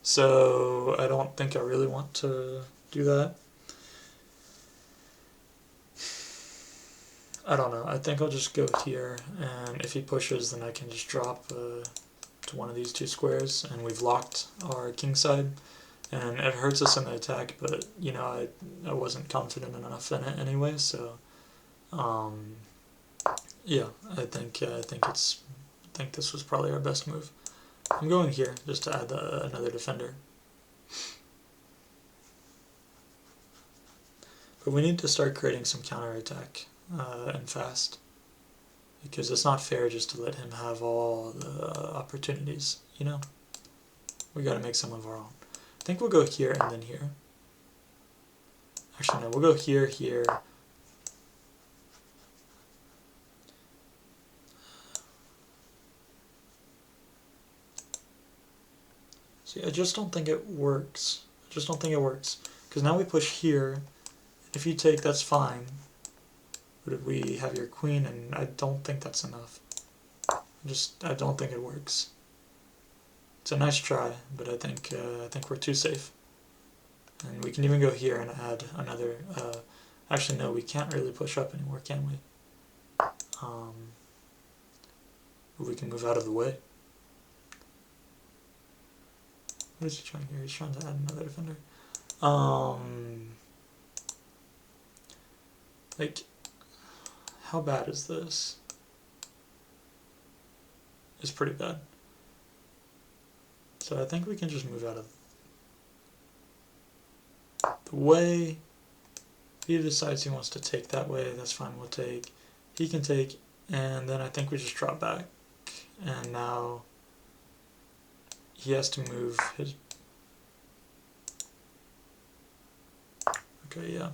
So I don't think I really want to do that. I don't know. I think I'll just go here, and if he pushes, then I can just drop to one of these two squares, and we've locked our king side. And it hurts us in the attack, but you know, I wasn't confident enough in it anyway. So, yeah, I think this was probably our best move. I'm going here just to add another defender. But we need to start creating some counterattack and fast, because it's not fair just to let him have all the opportunities, you know? We gotta make some of our own. I think we'll go here and then here. Actually, no, we'll go here, here. See, I just don't think it works. I just don't think it works. Because now we push here. If you take, that's fine. But if we have your queen, and I don't think that's enough. I don't think it works. It's a nice try, but I think we're too safe. And we can even go here and add another. Actually, no, we can't really push up anymore, can we? We can move out of the way. What is he trying here? He's trying to add another defender. Like, how bad is this? It's pretty bad. So I think we can just move out of the way. If he decides he wants to take that way, that's fine, we'll take. He can take, and then I think we just drop back. And now he has to move his... Okay, yeah.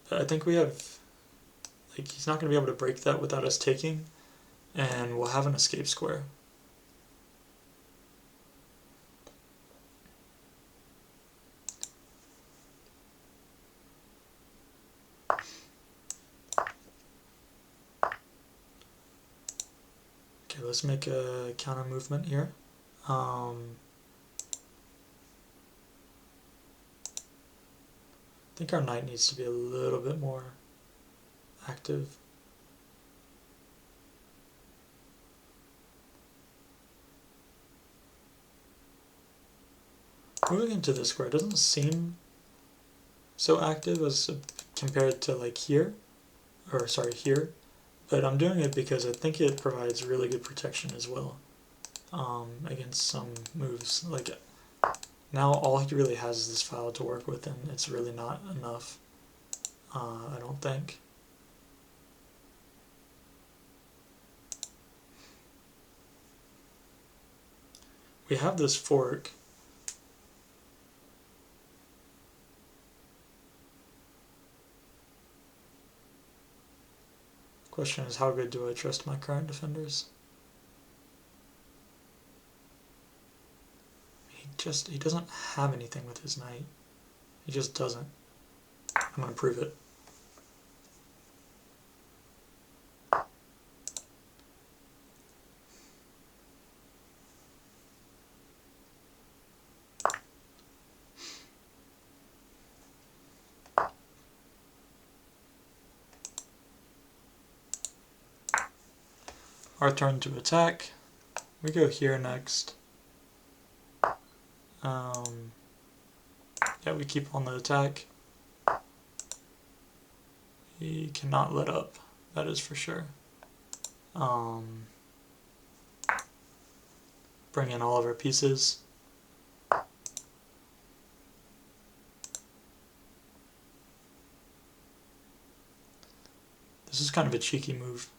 But I think we have... Like, he's not going to be able to break that without us taking, and we'll have an escape square. Okay, let's make a counter movement here. I think our knight needs to be a little bit more active. Moving into this square doesn't seem so active as compared to like here, or sorry, here, but I'm doing it because I think it provides really good protection as well against some moves. Like, now all he really has is this file to work with, and it's really not enough, I don't think. We have this fork. Question is, how good do I trust my current defenders? He doesn't have anything with his knight. He just doesn't. I'm gonna prove it. Our turn to attack. We go here next. Yeah, we keep on the attack. He cannot let up, that is for sure. Bring in all of our pieces. This is kind of a cheeky move.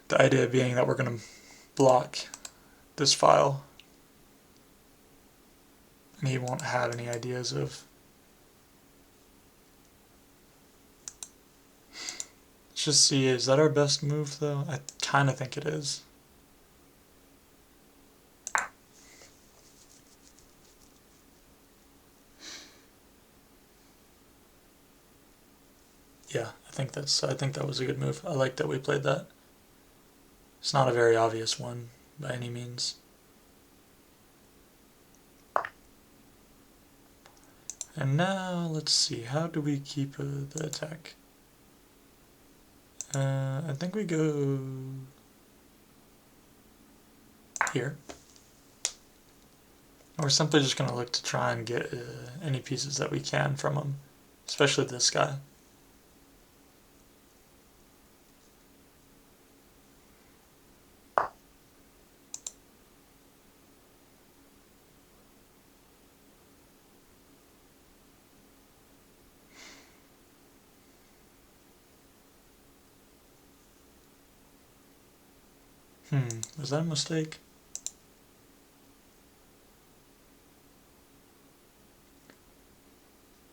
The idea being that we're going to block this file, and he won't have any ideas of. Let's just see, is that our best move though? I kind of think it is. Yeah, I think that was a good move. I like that we played that. It's not a very obvious one by any means. And now let's see, how do we keep the attack? I think we go here. We're simply just going to look to try and get any pieces that we can from him, especially this guy. Was that a mistake?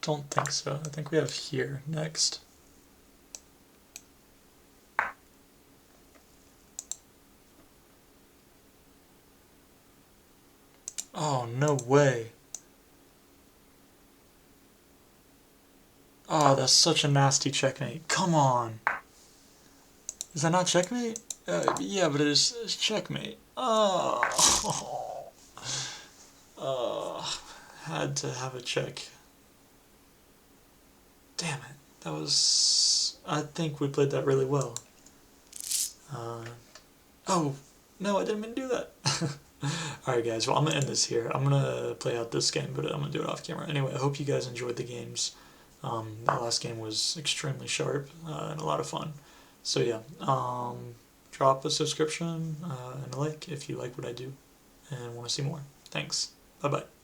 Don't think so. I think we have here next. Oh, no way. Oh, that's such a nasty checkmate. Come on. Is that not checkmate? Yeah, but it's checkmate. Oh. Had to have a check. Damn it. That was... I think we played that really well. Oh, no, I didn't mean to do that. Alright guys, well I'm going to end this here. I'm going to play out this game, but I'm going to do it off camera. Anyway, I hope you guys enjoyed the games. That last game was extremely sharp and a lot of fun. So yeah, drop a subscription and a like if you like what I do and want to see more. Thanks. Bye-bye.